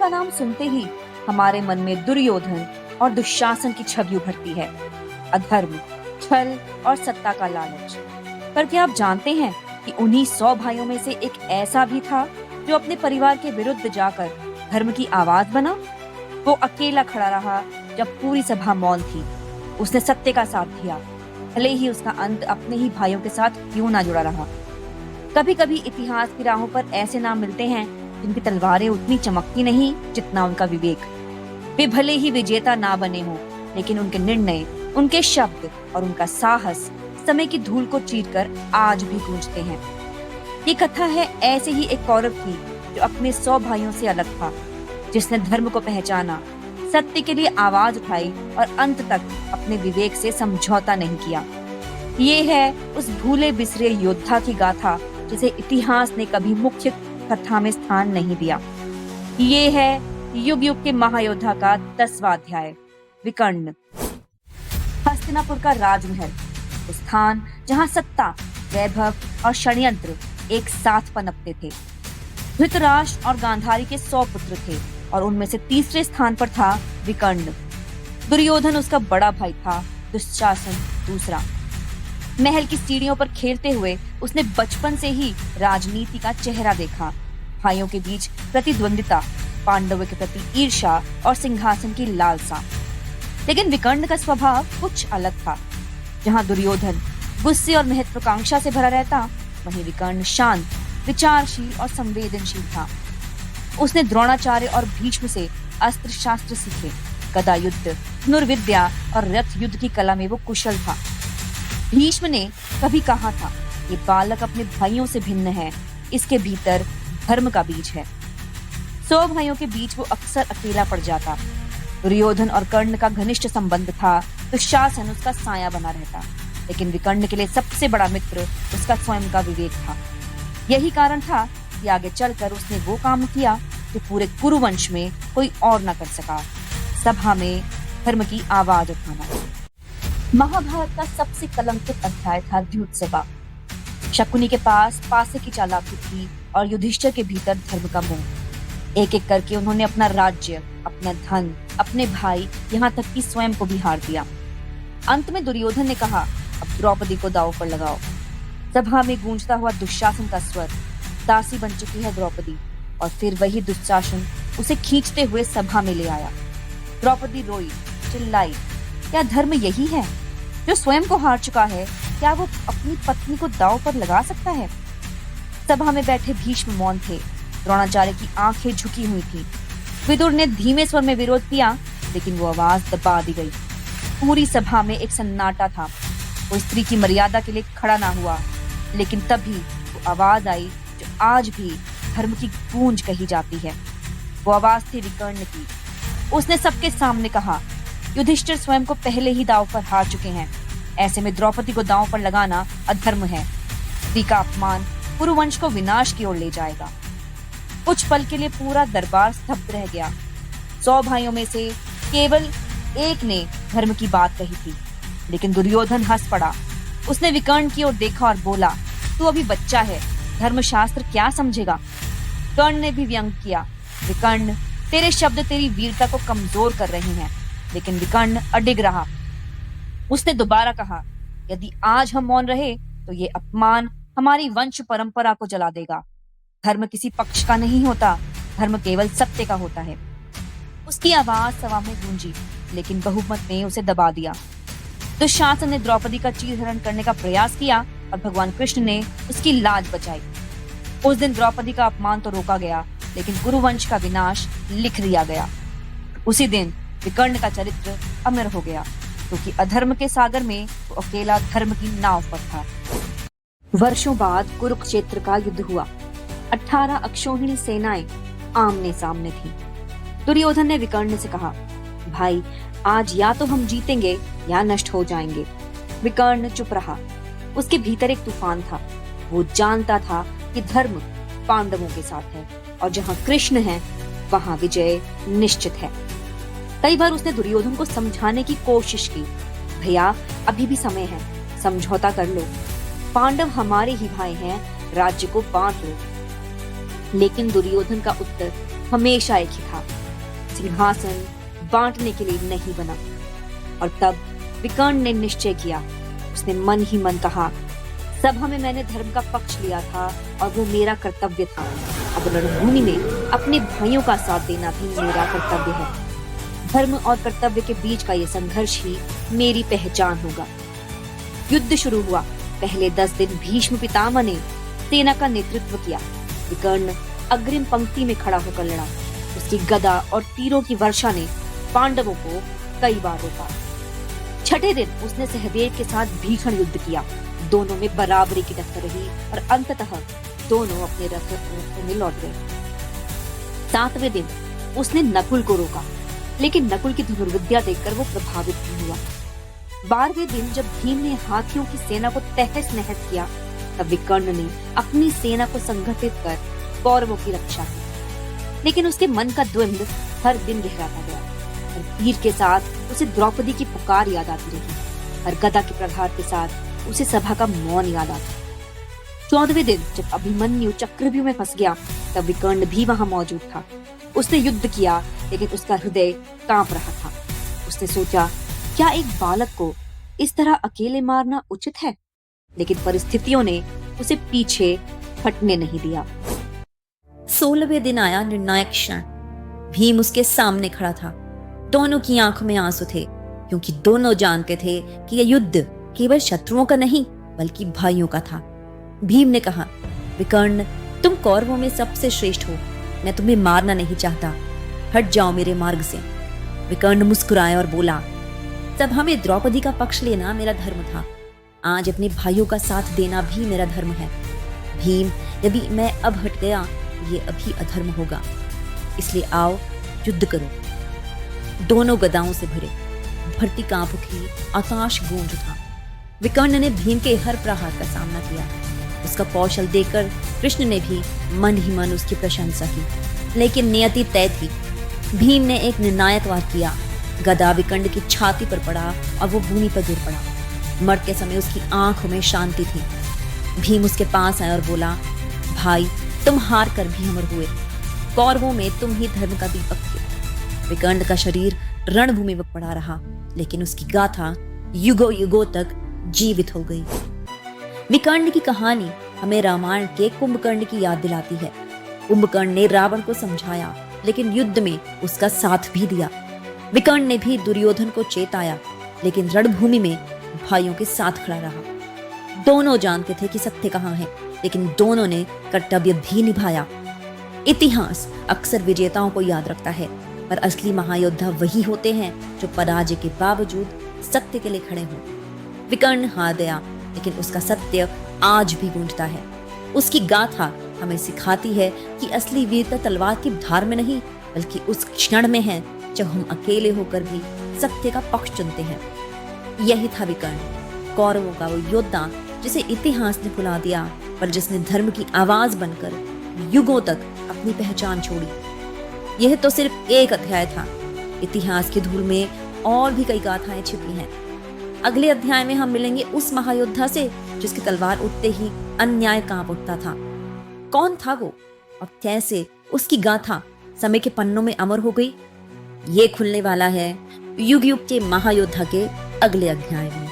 का नाम सुनते ही हमारे मन में दुर्योधन और दुशासन की छवि उभरती है। अधर्म, छल और सत्ता का लालच। पर क्या आप जानते हैं कि उन्हीं 100 भाइयों में से एक ऐसा भी था जो अपने परिवार के विरुद्ध जाकर धर्म की आवाज बना? वो अकेला खड़ा रहा जब पूरी सभा मौन थी। उसने सत्य का साथ दिया, भले ही उसका अंत अपने ही भाइयों के साथ क्यों ना जुड़ा रहा। कभी कभी इतिहास की राहों पर ऐसे नाम मिलते हैं जिनकी तलवारें उतनी चमकती नहीं जितना उनका विवेक। वे भले ही विजेता ना बने हों, लेकिन उनके निर्णय, उनके शब्द और उनका साहस समय की धूल को चीरकर आज भी गूंजते हैं। ये कथा है ऐसे ही एक कौरव की जो अपने 100 भाइयों से अलग था, जिसने धर्म को पहचाना, सत्य के लिए आवाज उठाई और अंत तक अपने विवेक से समझौता नहीं किया। ये है उस भूले बिसरे योद्धा की गाथा जिसे इतिहास ने कभी मुख्य कथा में स्थान नहीं दिया। ये है युग युग के महायोद्धा का 10वां अध्याय, विकर्ण। हस्तिनापुर का राजमहल, उस स्थान जहां सत्ता, वैभव और षड्यंत्र एक साथ पनपते थे। धृतराष्ट्र और गांधारी के 100 पुत्र थे और उनमें से तीसरे स्थान पर था विकर्ण। दुर्योधन उसका बड़ा भाई था, दुशासन दूसरा। महल की सीढ़ियों पर खेलते हुए उसने बचपन से ही राजनीति का चेहरा देखा। भाइयों के बीच प्रतिद्वंदिता, पांडवों के प्रति ईर्ष्या और सिंहासन की लालसा। लेकिन विकर्ण का स्वभाव कुछ अलग था। जहां दुर्योधन गुस्से और महत्वाकांक्षा से भरा रहता, वहीं विकर्ण शांत, विचारशील और संवेदनशील था। उसने द्रोणाचार्य और भीष्म से अस्त्र शास्त्र सीखे, गदा युद्ध, धनुर्विद्या और रथ युद्ध की कला में वो कुशल था। भीष्म ने कभी कहा था, ये बालक अपने भाइयों से भिन्न है, इसके भीतर धर्म का बीज है। 100 भाइयों के बीच वो अक्सर अकेला पड़ जाता। दुर्योधन और कर्ण का घनिष्ठ संबंध था, तो शासन उसका साया बना रहता। लेकिन विकर्ण के लिए सबसे बड़ा मित्र उसका स्वयं का विवेक था। यही कारण था कि आगे चलकर उसने वो काम किया जो पूरे कुरुवंश में कोई और न कर सका, सभा में धर्म की आवाज उठाना। महाभारत का सबसे कलंकित अध्याय था द्यूतसभा। शकुनी के पास पासे की चालाकी थी और युधिष्ठिर के भीतर धर्म का मोह। एक एक करके उन्होंने अपना राज्य, अपना धन, अपने भाई, यहाँ तक कि स्वयं को भी हार दिया। अंत में दुर्योधन ने कहा, अब द्रौपदी को दांव पर लगाओ। सभा में गूंजता हुआ दुशासन का स्वर, दासी बन चुकी है द्रौपदी। और फिर वही दुशासन उसे खींचते हुए सभा में ले आया। द्रौपदी रोई, चिल्लाई, क्या धर्म यही है? जो स्वयं को हार चुका है, क्या वो अपनी पत्नी को दांव पर लगा सकता है? सभा में बैठे भीष्म मौन थे। द्रोणाचार्य की आंखें झुकी हुई थी। विदुर ने धीमे स्वर में विरोध किया, लेकिन वो आवाज दबा दी गई। पूरी सभा में एक सन्नाटा था। वो स्त्री की मर्यादा के लिए खड़ा ना हुआ, लेकिन तभी वो आवाज आई जो आज भी धर्म की गूंज कही जाती है। वो आवाज थी विकर्ण की। उसने सबके सामने कहा, युधिष्ठिर स्वयं को पहले ही दांव पर हार चुके हैं। ऐसे में द्रौपदी को दांव पर लगाना अधर्म है। स्त्री का अपमान कुरुवंश को विनाश की ओर ले जाएगा। कुछ पल के लिए पूरा दरबार स्तब्ध रह गया। 100 भाइयों में से केवल एक ने धर्म की बात कही थी, लेकिन दुर्योधन हंस पड़ा। उसने विकर्ण की ओर देखा और बोला, तू अभी बच्चा है, धर्मशास्त्र क्या समझेगा? कर्ण ने भी व्यंग किया, विकर्ण, तेरे शब्द तेरी वीरता को कमजोर कर रहे हैं। लेकिन विकर्ण अडिग रहा। उसने दोबारा कहा, यदि आज हम मौन रहे तो ये अपमान हमारी वंश परंपरा को जला देगा। धर्म किसी पक्ष का नहीं होता, धर्म केवल सत्य का होता है। उसकी आवाज सभा में गूंजी, लेकिन बहुमत ने उसे दबा दिया। दुशासन ने द्रौपदी का चीरहरण करने का प्रयास किया और भगवान कृष्ण ने उसकी लाज बचाई। उस दिन द्रौपदी का अपमान तो रोका गया, लेकिन कुरुवंश का विनाश लिख दिया गया। उसी दिन विकर्ण का चरित्र अमर हो गया, क्योंकि अधर्म के सागर में वो अकेला धर्म की नाव पर था। वर्षों बाद कुरुक्षेत्र का युद्ध हुआ। 18 अक्षौहिणी सेनाएं आमने सामने थी। दुर्योधन ने विकर्ण से कहा, भाई, आज या तो हम जीतेंगे या नष्ट हो जाएंगे। विकर्ण चुप रहा। उसके भीतर एक तूफान था। वो जानता था कि धर्म पांडवों के साथ है और जहां कृष्ण है वहां विजय निश्चित है। कई बार उसने दुर्योधन को समझाने की कोशिश की, भैया अभी भी समय है, समझौता कर लो, पांडव हमारे ही भाई हैं, राज्य को बांट लो। लेकिन दुर्योधन का उत्तर हमेशा एक ही था, सिंहासन बांटने के लिए नहीं बना। और तब विकर्ण ने निश्चय किया। उसने मन ही मन कहा, सभा में मैंने धर्म का पक्ष लिया था और वो मेरा कर्तव्य था। अब रणभूमि में अपने भाइयों का साथ देना भी मेरा कर्तव्य है। धर्म और कर्तव्य के बीच का ये संघर्ष ही मेरी पहचान होगा। युद्ध शुरू हुआ। पहले 10 दिन भीष्म पितामह ने सेना का नेतृत्व किया। विकर्ण अग्रिम पंक्ति में खड़ा होकर लड़ा। उसकी गदा और तीरों की वर्षा ने पांडवों को कई बार रोका। छठे दिन उसने सहदेव के साथ भीषण युद्ध किया। दोनों में बराबरी की टक्कर रही और अंततः दोनों अपने रथों में लौट गए। 7वें दिन उसने नकुल को रोका, लेकिन नकुल की धनुर्विद्या देखकर वो प्रभावित नहीं हुआ। 12वें दिन जब भीम ने हाथियों की सेना को तहस नहस किया, तब विकर्ण ने अपनी सेना को संगठित कर कौरवों की रक्षा की। लेकिन उसके मन का द्वंद्व हर दिन गहराता गया और वीर के साथ उसे द्रौपदी की पुकार याद आती रही और गदा के प्रहार के साथ उसे सभा का मौन याद आता। 14वें दिन जब अभिमन्यु चक्रव्यूह में फंस गया, तब विकर्ण भी वहां मौजूद था। उसने युद्ध किया, लेकिन उसका हृदय कांप रहा था। उसने सोचा, क्या एक बालक को इस तरह अकेले मारना उचित है? लेकिन परिस्थितियों ने उसे पीछे हटने नहीं दिया। 16वें दिन आया निर्णायक क्षण। भीम उसके सामने खड़ा था। दोनों की आंखों में आंसू थे, क्योंकि दोनों जानते थे कि यह युद्ध केवल शत्रुओं का नहीं बल्कि भाइयों का था। भीम ने कहा, विकर्ण, तुम कौरवों में सबसे श्रेष्ठ हो। मैं तुम्हें मारना नहीं चाहता। हट जाओ मेरे मार्ग से। विकर्ण मुस्कुराया और बोला, तब हमें द्रौपदी का पक्ष लेना मेरा धर्म था। आज अपने भाइयों का साथ देना भी मेरा धर्म है। भीम, यदि मैं अब हट गया, ये अभी अधर्म होगा। इसलिए आओ युद्ध करो। दोनों गदाओं से भरे, भरती कांप उठी, आकाश गूंज उठा। विकर्ण ने भीम के हर प्रहार का सामना किया। उसका कौशल देखकर कृष्ण ने भी मन ही मन उसकी प्रशंसा की। लेकिन नियति तय थी। भीम ने एक निर्णायक वार किया। गदा विकर्ण की छाती पर पड़ा और वो भूमि पर गिर पड़ा। मरते समय उसकी आंखों में शांति थी। भीम उसके पास आया और बोला, भाई, तुम हार कर भी अमर हुए। कौरवों में तुम ही धर्म का दीपक थे। विकर्ण का शरीर रणभूमि में पड़ा रहा, लेकिन उसकी गाथा युगों युगों तक जीवित हो गई। विकर्ण की कहानी हमें रामायण के कुंभकर्ण की याद दिलाती है। कुंभकर्ण ने रावण को समझाया, लेकिन युद्ध में उसका साथ भी दिया। विकर्ण ने भी दुर्योधन को चेताया, लेकिन रणभूमि में भाइयों के साथ खड़ा रहा। दोनों जानते थे कि सत्य कहाँ है, लेकिन दोनों ने कर्तव्य भी निभाया। इतिहास अक्सर विजेताओं को याद रखता है, पर असली महायोद्धा वही होते हैं जो पराजय के बावजूद सत्य के लिए खड़े हों। विकर्ण हार गया, लेकिन उसका सत्य आज भी गूंजता है। उसकी गाथा हमें सिखाती है कि असली वीरता तलवार की धार में नहीं, बल्कि उस क्षण में है जब हम अकेले होकर भी सत्य का पक्ष चुनते हैं। यही था विकर्ण, कौरवों का वो योद्धा जिसे इतिहास ने भुला दिया, पर जिसने धर्म की आवाज बनकर युगों तक अपनी पहचान छोड़ी। यह तो सिर्फ एक अध्याय था। इतिहास की धूल में और भी कई गाथाएं छिपी हैं। अगले अध्याय में हम मिलेंगे उस महायोद्धा से जिसकी तलवार उठते ही अन्याय कांप उठता था। कौन था वो और कैसे उसकी गाथा समय के पन्नों में अमर हो गई? ये खुलने वाला है युग युग के महायोद्धा के अगले अध्याय में।